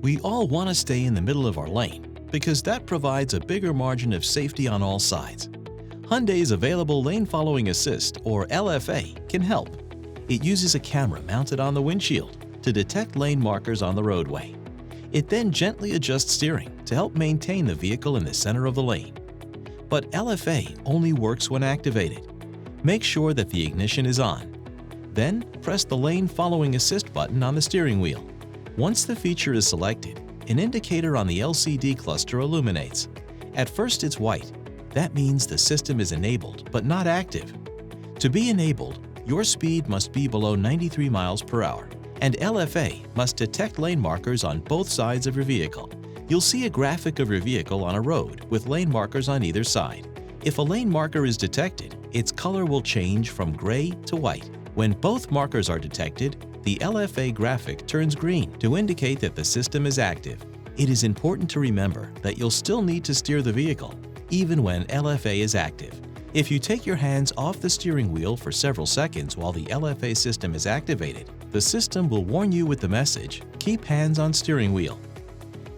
We all want to stay in the middle of our lane because that provides a bigger margin of safety on all sides. Hyundai's available Lane Following Assist, or LFA, can help. It uses a camera mounted on the windshield to detect lane markers on the roadway. It then gently adjusts steering to help maintain the vehicle in the center of the lane. But LFA only works when activated. Make sure that the ignition is on. Then press the Lane Following Assist button on the steering wheel. Once the feature is selected, an indicator on the LCD cluster illuminates. At first it's white. That means the system is enabled but not active. To be enabled, your speed must be below 93 miles per hour, and LFA must detect lane markers on both sides of your vehicle. You'll see a graphic of your vehicle on a road with lane markers on either side. If a lane marker is detected, its color will change from gray to white. When both markers are detected, the LFA graphic turns green to indicate that the system is active. It is important to remember that you'll still need to steer the vehicle, even when LFA is active. If you take your hands off the steering wheel for several seconds while the LFA system is activated, the system will warn you with the message, "Keep hands on steering wheel."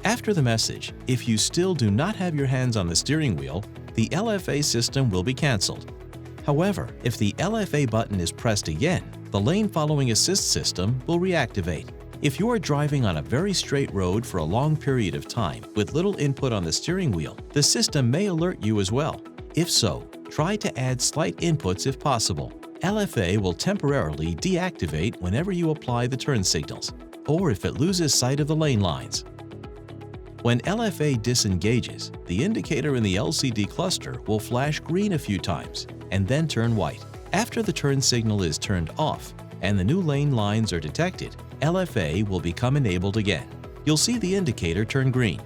After the message, if you still do not have your hands on the steering wheel, the LFA system will be canceled. However, if the LFA button is pressed again, the Lane Following Assist system will reactivate. If you are driving on a very straight road for a long period of time with little input on the steering wheel, the system may alert you as well. If so, try to add slight inputs if possible. LFA will temporarily deactivate whenever you apply the turn signals, or if it loses sight of the lane lines. When LFA disengages, the indicator in the LCD cluster will flash green a few times and then turn white. After the turn signal is turned off and the new lane lines are detected, LFA will become enabled again. You'll see the indicator turn green.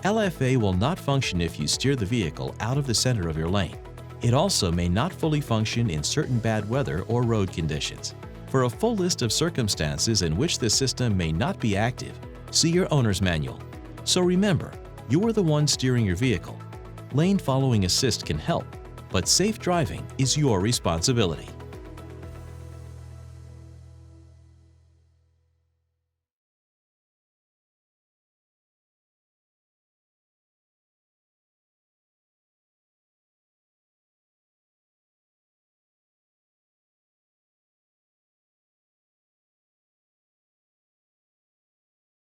LFA will not function if you steer the vehicle out of the center of your lane. It also may not fully function in certain bad weather or road conditions. For a full list of circumstances in which the system may not be active, see your owner's manual. So remember, you are the one steering your vehicle. Lane Following Assist can help, but safe driving is your responsibility.